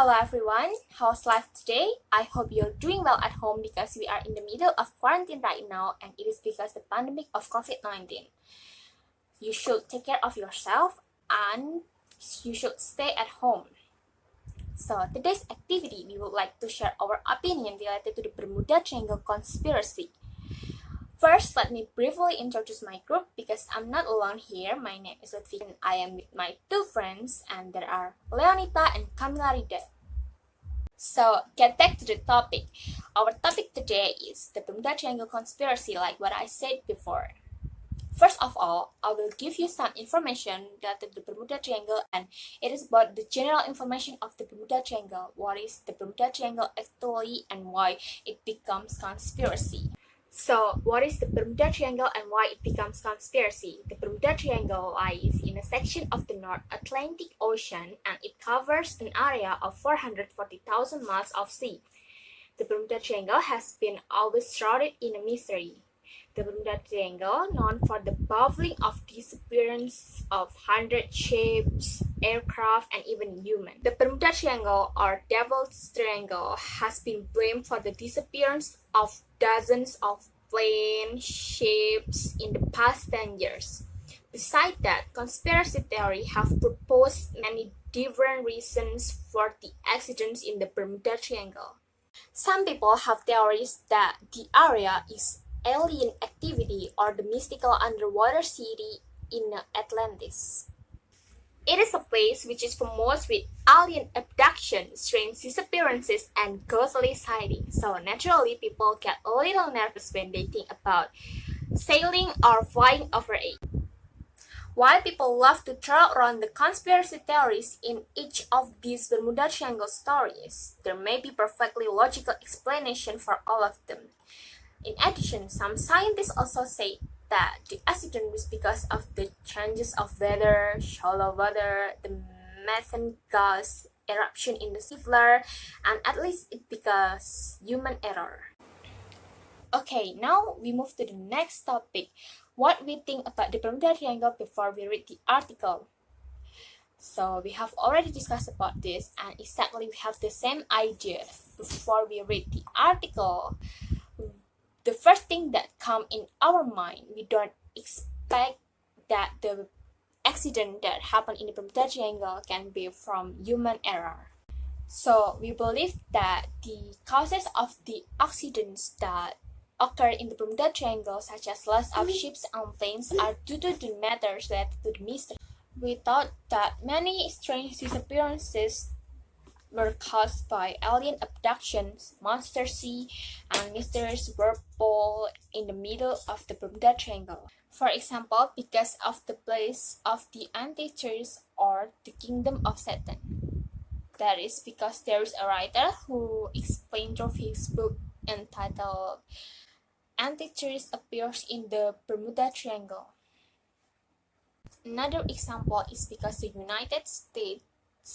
Hello everyone, how's life today? I hope you're doing well at home because we are in the middle of quarantine right now and it is because the pandemic of COVID-19. You should take care of yourself and you should stay at home. So today's activity, we would like to share our opinion related to the Bermuda Triangle conspiracy. First, let me briefly introduce my group because I'm not alone here. My name is Lutfika and I am with my two friends and there are Leonita and Kamila Ridha. So, get back to the topic. Our topic today is the Bermuda Triangle conspiracy, like what I said before. First of all, I will give you some information related to the Bermuda Triangle, and it is about the general information of the Bermuda Triangle. What is the Bermuda Triangle actually, and why it becomes conspiracy? So, what is the Bermuda Triangle and why it becomes conspiracy? The Bermuda Triangle lies in a section of the North Atlantic Ocean and it covers an area of 440,000 miles of sea. The Bermuda Triangle has been always shrouded in a mystery. The Bermuda Triangle, known for the baffling of disappearance of hundreds ships, aircraft, and even humans. The Bermuda Triangle, or Devil's Triangle, has been blamed for the disappearance of dozens of planes, ships in the past 10 years. Besides that, conspiracy theories have proposed many different reasons for the accidents in the Bermuda Triangle. Some people have theories that the area is alien activity or the mystical underwater city in Atlantis. It is a place which is famous with alien abductions, strange disappearances, and ghostly sightings. So naturally, people get a little nervous when they think about sailing or flying over it. While people love to throw around the conspiracy theories in each of these Bermuda Triangle stories, there may be perfectly logical explanation for all of them. In addition, some scientists also say that the accident was because of the changes of weather, shallow water, the methane gas eruption in the seafloor, and at least it because human error. Okay, now we move to the next topic. What we think about the Bermuda Triangle before we read the article. So we have already discussed about this and exactly we have the same idea before we read the article. The first thing that come in our mind, we don't expect that the accident that happened in the Bermuda Triangle can be from human error. So we believe that the causes of the accidents that occur in the Bermuda Triangle, such as loss of ships and planes, are due to the matters related to the mystery. We thought that many strange disappearances were caused by alien abductions, monster sea, and mysterious whirlpool in the middle of the Bermuda Triangle. For example, because of the place of the Antichrist or the kingdom of Satan. That is because there is a writer who explained through his book entitled Antichrist appears in the Bermuda Triangle. Another example is because the United States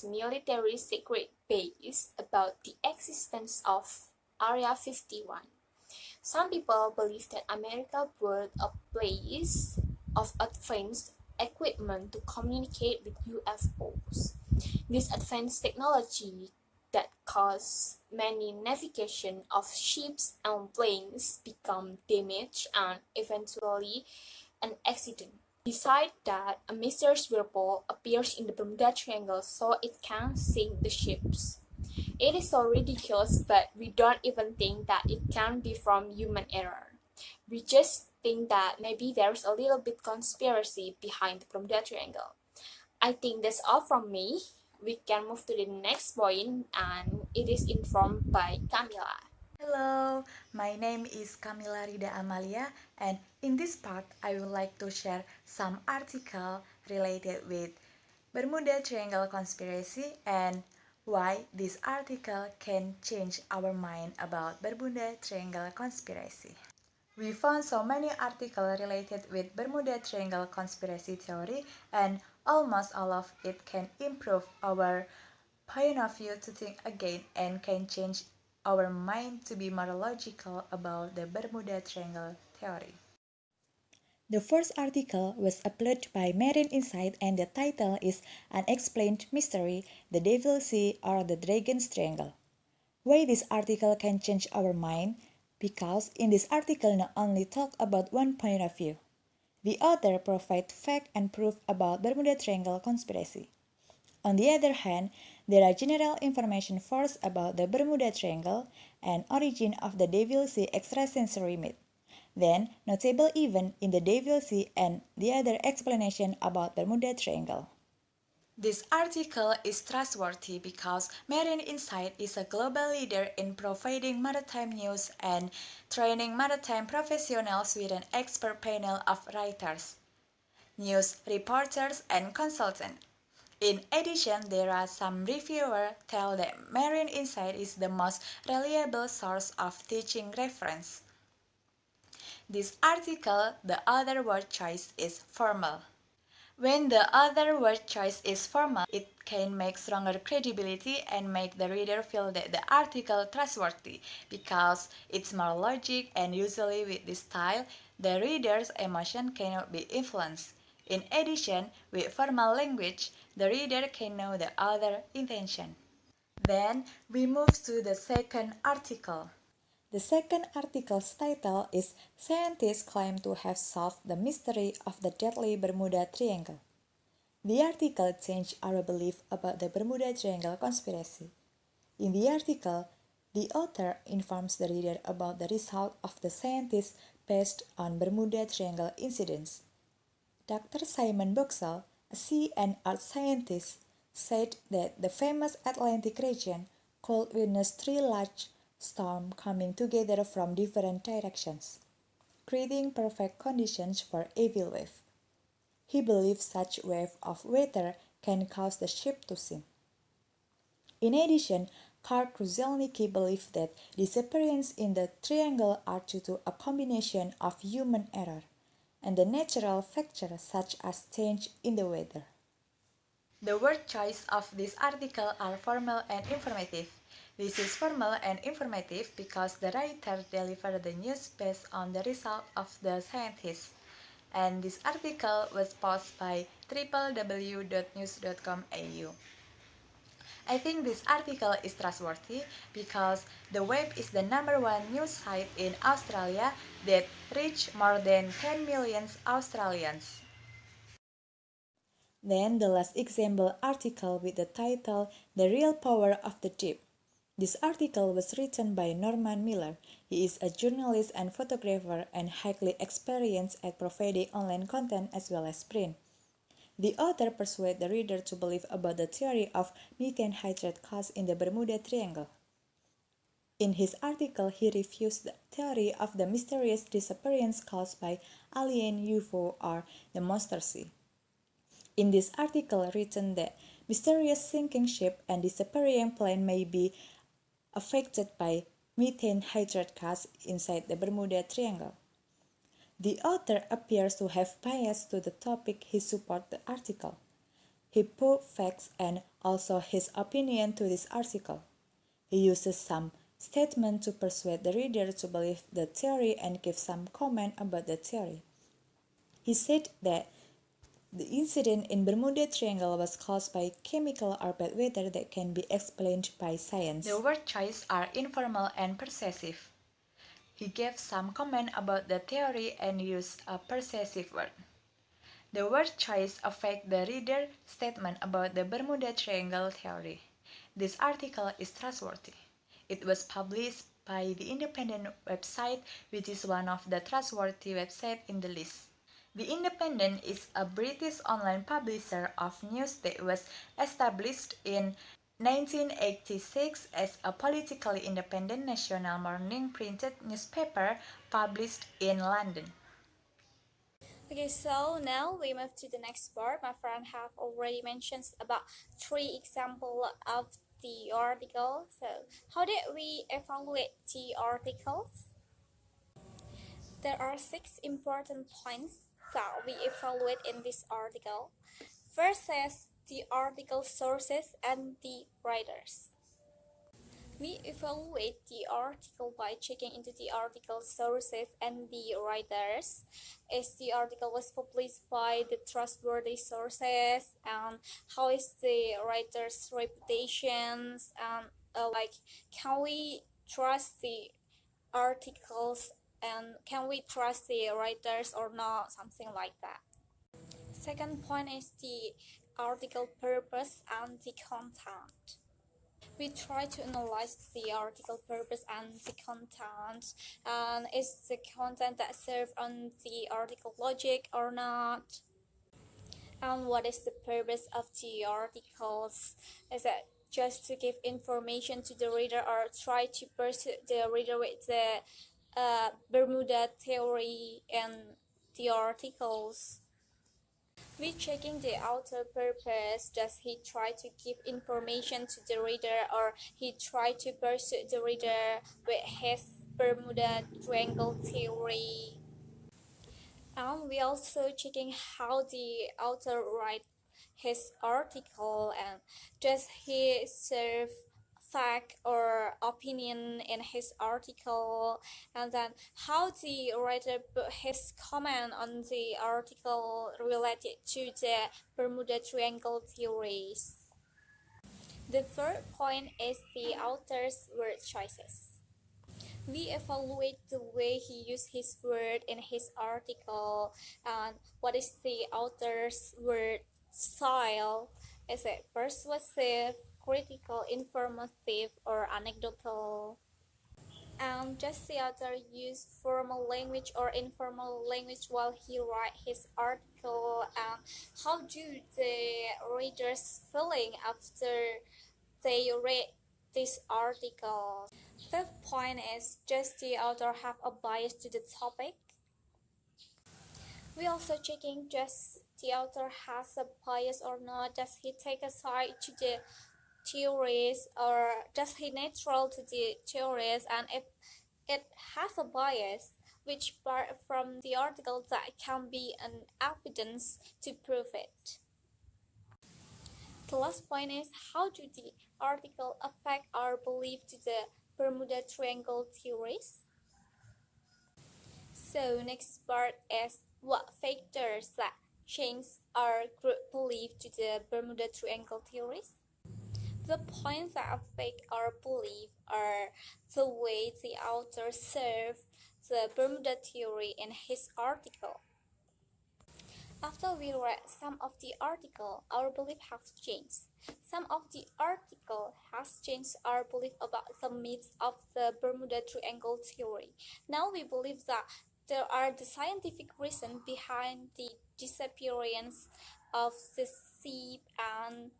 military secret base about the existence of Area 51. Some people believe that America built a place of advanced equipment to communicate with UFOs. This advanced technology that caused many navigation of ships and planes become damaged and eventually an accident. Besides that, a mysterious whirlpool appears in the Bermuda Triangle so it can sink the ships. It is so ridiculous, but we don't even think that it can be from human error. We just think that maybe there's a little bit conspiracy behind the Bermuda Triangle. I think that's all from me. We can move to the next point and it is informed by Kamila. Hello, my name is Kamila Ridha Amalia, and in this part I would like to share some article related with Bermuda Triangle conspiracy and why this article can change our mind about Bermuda Triangle conspiracy. We found so many articles related with Bermuda Triangle conspiracy theory, and almost all of it can improve our point of view to think again and can change our mind to be more logical about the Bermuda Triangle theory. The first article was uploaded by Marine Insight and the title is Unexplained Mystery, the Devil Sea or the Dragon's Triangle. Why this article can change our mind? Because in this article not only talk about one point of view. The author provides fact and proof about Bermuda Triangle conspiracy. On the other hand, there are general information first about the Bermuda Triangle and origin of the Devil Sea extrasensory myth. Then, notable event in the Devil Sea and the other explanation about Bermuda Triangle. This article is trustworthy because Marine Insight is a global leader in providing maritime news and training maritime professionals with an expert panel of writers, news reporters, and consultants. In addition, there are some reviewers tell that Marine Insight is the most reliable source of teaching reference. This article, the other word choice is formal. When the other word choice is formal, it can make stronger credibility and make the reader feel that the article trustworthy because it's more logic and usually with this style, the reader's emotion cannot be influenced. In addition, with formal language, the reader can know the other intention. Then we move to the second article. The second article's title is Scientists Claim to Have Solved the Mystery of the Deadly Bermuda Triangle. The article changed our belief about the Bermuda Triangle conspiracy. In the article, the author informs the reader about the result of the scientists based on Bermuda Triangle incidents. Dr. Simon Boxall, a sea and earth scientist, said that the famous Atlantic region could witness three large storms coming together from different directions, creating perfect conditions for evil wave. He believes such wave of weather can cause the ship to sink. In addition, Karl Kruszelnicki believed that disappearances in the triangle are due to a combination of human error and the natural factors such as change in the weather. The word choice of this article are formal and informative. This is formal and informative because the writer delivered the news based on the result of the scientists. And this article was posted by www.news.com.au. I think this article is trustworthy because the web is the #1 news site in Australia that reach more than 10 million Australians. Then the last example article with the title The Real Power of the Deep. This article was written by Norman Miller. He is a journalist and photographer and highly experienced at providing online content as well as print. The author persuades the reader to believe about the theory of methane hydrate caused in the Bermuda Triangle. In his article, he refutes the theory of the mysterious disappearance caused by alien UFO or the Monster Sea. In this article written that mysterious sinking ship and disappearing plane may be affected by methane hydrate gas inside the Bermuda Triangle. The author appears to have bias to the topic he supports the article. He put facts and also his opinion to this article. He uses some statement to persuade the reader to believe the theory and give some comment about the theory. He said that the incident in Bermuda Triangle was caused by chemical or bad weather that can be explained by science. The word choice are informal and persuasive. He gave some comment about the theory and used a persuasive word. The word choice affects the reader's statement about the Bermuda Triangle theory. This article is trustworthy. It was published by the Independent website, which is one of the trustworthy websites in the list. The Independent is a British online publisher of news that was established in 1986 as a politically independent national morning printed newspaper published in London. Okay, so now we move to the next part. My friend have already mentioned about 3 examples of the article. So how did we evaluate the articles? There are 6 important points that we evaluate in this article. First says the article sources and the writers. We evaluate the article by checking into the article sources and the writers. If the article was published by the trustworthy sources, and how is the writer's reputations, and can we trust the articles, and can we trust the writers or not, something like that. Second point is the article purpose and the content. We try to analyze the article purpose and the content, and is the content that serve on the article logic or not, and what is the purpose of the articles. Is it just to give information to the reader or try to persuade the reader with the Bermuda theory and the articles? We checking the author purpose. Does he try to give information to the reader, or he try to persuade the reader with his Bermuda Triangle theory? And we also checking how the author write his article, and does he serve fact or opinion in his article, and then how the writer put his comment on the article related to the Bermuda Triangle theories. The third point is the author's word choices. We evaluate the way he used his word in his article, and what is the author's word style. Is it persuasive, critical, informative, or anecdotal? And does the author use formal language or informal language while he write his article? And how do the readers feeling after they read this article? Fifth point is, does the author have a bias to the topic? We also checking, does the author has a bias or not? Does he take a side to the theories, or does he neutral to the theories? And if it has a bias, which part from the article that can be an evidence to prove it? The last point is, how do the article affect our belief to the Bermuda Triangle theories? So next part is, what factors that change our group belief to the Bermuda Triangle theories? The points that affect our belief are the way the author served the Bermuda theory in his article. After we read some of the article, our belief has changed. Some of the article has changed our belief about the myths of the Bermuda Triangle theory. Now we believe that there are the scientific reasons behind the disappearance of the ship and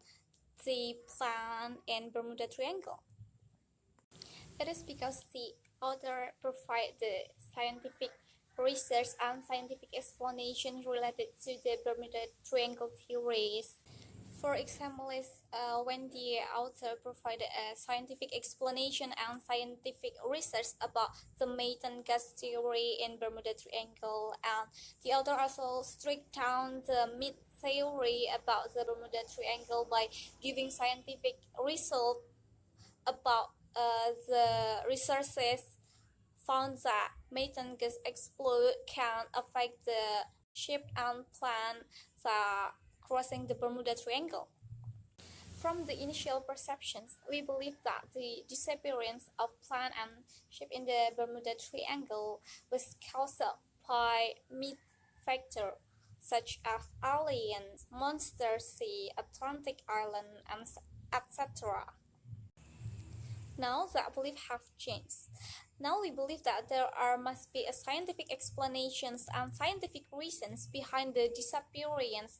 the plan in Bermuda Triangle. It is because the author provides the scientific research and scientific explanation related to the Bermuda Triangle theories. For example, when the author provided a scientific explanation and scientific research about the methane gas theory in Bermuda Triangle, and the author also stripped down the myth theory about the Bermuda Triangle by giving scientific result about the resources found that methane gas explode can affect the ship and plane that crossing the Bermuda Triangle. From the initial perceptions, we believe that the disappearance of plane and ship in the Bermuda Triangle was caused by myth factors such as aliens, monster sea, Atlantic island, and etc. Now that belief have changed. Now we believe that there must be a scientific explanations and scientific reasons behind the disappearance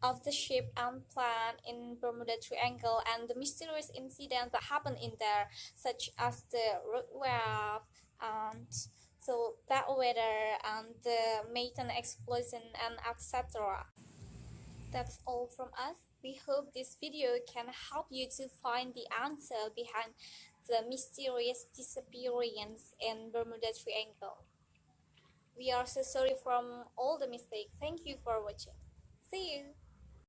of the ship and plane in Bermuda Triangle and the mysterious incidents that happened in there, such as the root wave and so bad weather and the methane explosion and etc. That's all from us. We hope this video can help you to find the answer behind the mysterious disappearance in Bermuda Triangle. We are so sorry from all the mistakes. Thank you for watching. See you.